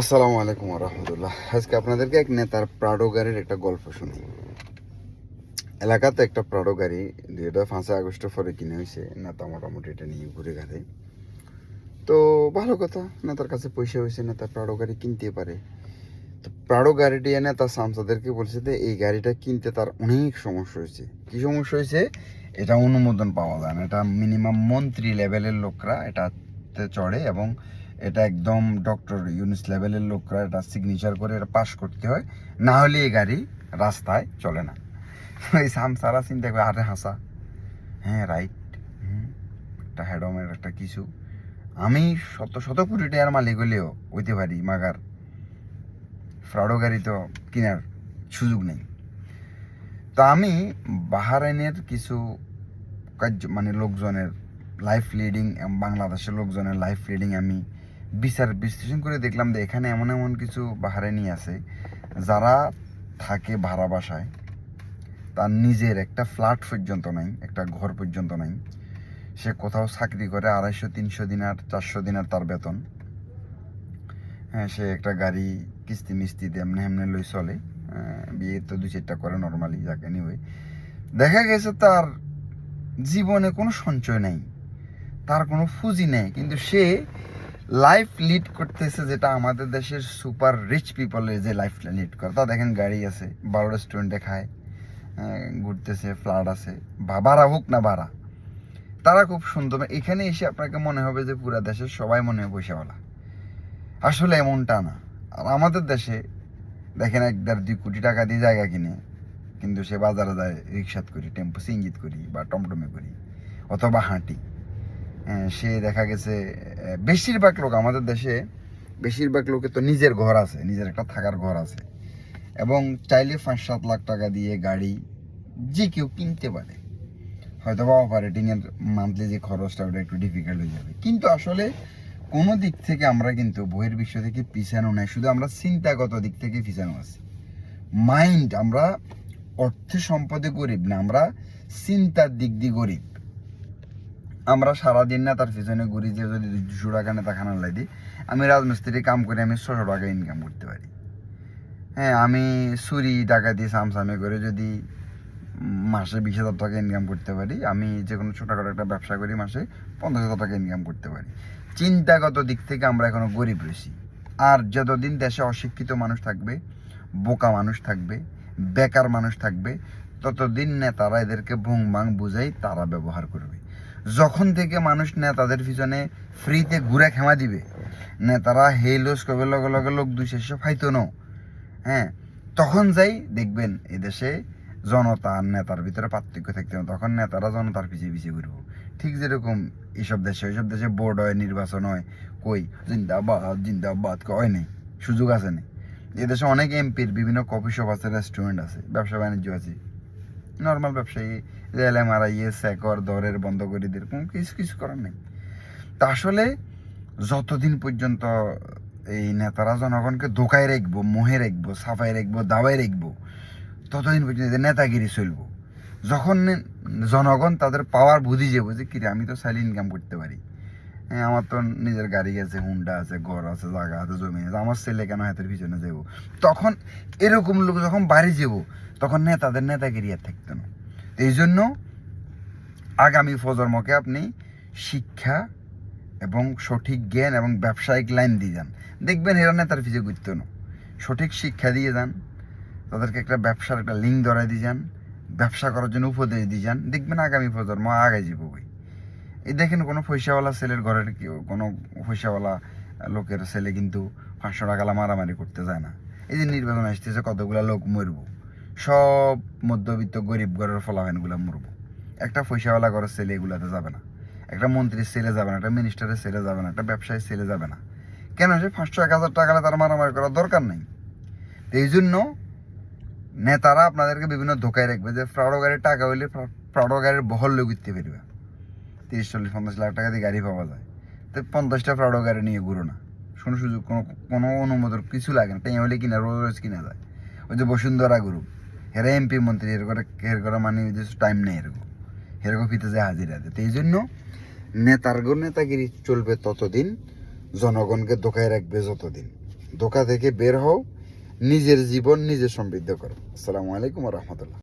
আসসালামু আলাইকুম রহমতুল্লাহ। আজকে আপনাদেরকে এক নেতার প্রাডো গাড়ির একটা গল্প শুনি। এলাকাতে একটা প্রাডো গাড়ি 2005 আগস্টের পরে কিনে হয়েছে। নেতা মোটামুটি এটা নিয়ে ঘুরে ঘাড়ে। তো ভালো কথা, নেতার কাছে পয়সা হয়েছে, নেতা প্রাডো গাড়ি কিনতে পারে। তো প্রাডো গাড়িটি এনে তার সামসাদেরকে বলছে যে এই গাড়িটা কিনতে তার অনেক সমস্যা হয়েছে। কি সমস্যা হয়েছে? এটা অনুমোদন পাওয়া যায় না। এটা মিনিমাম মন্ত্রী লেভেলের লোকরা এটাতে চড়ে এবং এটা একদম ডক্টর ইউনুস লেভেলের লোকরা এটা সিগনেচার করে এটা পাস করতে হয়, না হলে এই গাড়ি রাস্তায় চলে না। এই সামসারা চিন্তা করে আরে হাসা, হ্যাঁ রাইট, একটা হ্যাডমের একটা কিছু আমি শত শত কোটি টাকার মালিক হলেও হইতে পারি, মাগার ফ্রাডো গাড়ি তো কেনার সুযোগ নেই। তা আমি বাহারাইনের কিছু কার্য মানে লোকজনের লাইফ লিডিং, বাংলাদেশের লোকজনের লাইফ লিডিং আমি বিশ্লেষণ করে দেখলাম যে এখানে এমন এমন কিছু বাহারাইনি আছে যারা থাকে ভাড়া বাসায়, তার নিজের একটা ফ্ল্যাট পর্যন্ত নাই, একটা ঘর পর্যন্ত নাই। সে কোথাও চাকরি করে 250-300 দিনার 400 দিনার তার বেতন। হ্যাঁ, সে একটা গাড়ি কিস্তি মিস্তিতে এমনি এমনি লই চলে। বিয়ে তো 2-4টা করে নর্মালি, যাকে নিয়ে দেখা গেছে তার জীবনে কোনো সঞ্চয় নেই, তার কোনো পুঁজি নেই, কিন্তু সে লাইফ লিড করতেছে যেটা আমাদের দেশের সুপার রিচ পিপলের যে লাইফ লিড করে। তা দেখেন গাড়ি আছে, 12 রেস্টুরেন্টে খায়, ঘুরতেছে, ফ্ল্যাট আছে, ভাড়া হোক না ভাড়া, তারা খুব সুন্দর। এখানে এসে আপনাকে মনে হবে যে পুরা দেশের সবাই মনে হয় পয়সাওয়ালা। আসলে এমনটা না। আর আমাদের দেশে দেখেন 1-1.5-2 কোটি টাকা দিয়ে জায়গা কিনে, কিন্তু সে বাজারে যায় রিক্সাত করি, টেম্পো সিঙ্গিত করি বা টমটমে করি অথবা হাঁটি। সে দেখা গেছে বেশিরভাগ লোক আমাদের দেশে, বেশিরভাগ লোকের তো নিজের ঘর আছে, নিজের একটা থাকার ঘর আছে, এবং চাইলে 5-7 লাখ টাকা দিয়ে গাড়ি যে কেউ কিনতে পারে। হয়তো বা অপারেটিংয়ের মান্থলি যে খরচটা ওটা একটু ডিফিকাল্ট হয়ে যাবে, কিন্তু আসলে কোনো দিক থেকে আমরা কিন্তু বহির বিশ্ব থেকে পিছানো নাই, শুধু আমরা চিন্তাগত দিক থেকে পিছানো আছি। মাইন্ড, আমরা অর্থে সম্পদে গরিব না, আমরা চিন্তার দিক দিয়ে গরিব। আমরা সারাদিন না তার পিছনে ঘুরি যে যদি 200 টাকা নেতা খানা লাই দিই, আমি রাজমিস্ত্রি কাম করে আমি 600 টাকা ইনকাম করতে পারি। হ্যাঁ, আমি চুরি ডাকাতি সামসামে করে যদি মাসে 20,000 টাকা ইনকাম করতে পারি, আমি যে কোনো ছোটোখাটো একটা ব্যবসা করি মাসে 50,000 টাকা ইনকাম করতে পারি। চিন্তাগত দিক থেকে আমরা এখনো গরিব রয়েছি। আর যতদিন দেশে অশিক্ষিত মানুষ থাকবে, বোকা মানুষ থাকবে, বেকার মানুষ থাকবে, ততদিন নেতারা এদেরকে ভুং ভাং বুঝাই তারা ব্যবহার করবে। যখন থেকে মানুষ নেতাদের পিছনে ফ্রিতে ঘুরে খেমা দিবে, নেতারা হেলোস করবে, লগে লগে লোক 200 ফাইতো ন, হ্যাঁ, তখন যাই দেখবেন এদেশে জনতা আর নেতার ভিতরে পার্থক্য থাকতে হবে। তখন নেতারা জনতার পিছিয়ে পিছিয়ে ঘুরবো। ঠিক যেরকম এইসব দেশে বোর্ড হয়, নির্বাচন হয়, কই জিন্দাবাদ জিন্দাবাদ কয় নেই, সুযোগ আছে নেই। এদেশে অনেক এমপির বিভিন্ন কফি শপ আছে, রেস্টুরেন্ট আছে, ব্যবসা বাণিজ্য আছে, নর্মাল ব্যবসায়ী রেলে মারাইয়ে স্যাকর দরের বন্ধ করে দিয়ে কোনো কিছু কিছু করার নেই। তা আসলে যতদিন পর্যন্ত এই নেতারা জনগণকে ধোকায় রাখবো, মোহে রাখবো, সাফাই রাখবো, দাবাই রাখবো, ততদিন পর্যন্ত এদের নেতাগিরি চলবো। যখন জনগণ তাদের পাওয়ার বুঝি যাবো যে কিরে আমি তো সাইলে ইনকাম করতে পারি, হ্যাঁ আমার তো নিজের গাড়ি আছে, হুন্ডা আছে, ঘর আছে, জায়গা আছে, জমি আছে, আমার ছেলে কেন হাতের পিছনে যাবো, তখন এরকম লোক যখন বাড়ি যাবো তখন নেতাদের নেতাগিরি আর থাকতো না। এই জন্য আগামী প্রজন্মকে আপনি শিক্ষা এবং সঠিক জ্ঞান এবং ব্যবসায়িক লাইন দিয়ে যান, দেখবেন এরা নেতার পিছিয়ে ঘুরতো না। সঠিক শিক্ষা দিয়ে যান, তাদেরকে একটা ব্যবসার একটা লিঙ্ক ধরাই দিয়ে যান, ব্যবসা করার জন্য উপদেশ দিয়ে যান, দেখবেন আগামী প্রজন্ম আগে যাবো। এই দেখেন কোনো পয়সাওয়ালা ছেলের ঘরের কোনো পয়সাওয়ালা লোকের ছেলে কিন্তু 500 টাকা মারামারি করতে যায় না। এই যে নির্বাচন আসতেছে, কতগুলা লোক মরবো, সব মধ্যবিত্ত গরিব ঘরের ফলাফানগুলো মরবো। একটা পয়সাওয়ালা ঘরের ছেলে এগুলাতে যাবে না, একটা মন্ত্রীর ছেলে যাবে না, একটা মিনিস্টারের ছেলে যাবে না, একটা ব্যবসায়ীর ছেলে যাবে না। কেন? সে 500-1000 টাকা তার মারামারি করার দরকার নেই। এই জন্য নেতারা আপনাদেরকে বিভিন্ন ধোকায় রাখবে যে ফ্রাডো গাড়ির টাকা হইলে ফ্রাডো গাড়ির বহল লোক উঠতে পারবে, 30-40-50 লাখ টাকা দিয়ে গাড়ি পাওয়া যায়। তো 50টা ফ্রাডো গাড়ি নিয়ে ঘুরো না, কোনো সুযোগ, কোনো অনুমোদন কিছু লাগে না, তাই হলে কিনা রোজ রোজ কিনা যায়। ওই যে বসুন্ধরা গ্রুপ, হেরা এমপি মন্ত্রী এর করে মানে টাইম নেই, এরকম ফিতে যায় হাজিরা দেয়। তো এই জন্য নেতাগিরি চলবে ততদিন, জনগণকে ধোকায় রাখবে যতদিন। ধোকা থেকে বের হও, নিজের জীবন নিজে সমৃদ্ধ করো। আসসালামু আলাইকুম রহমতুল্লাহ।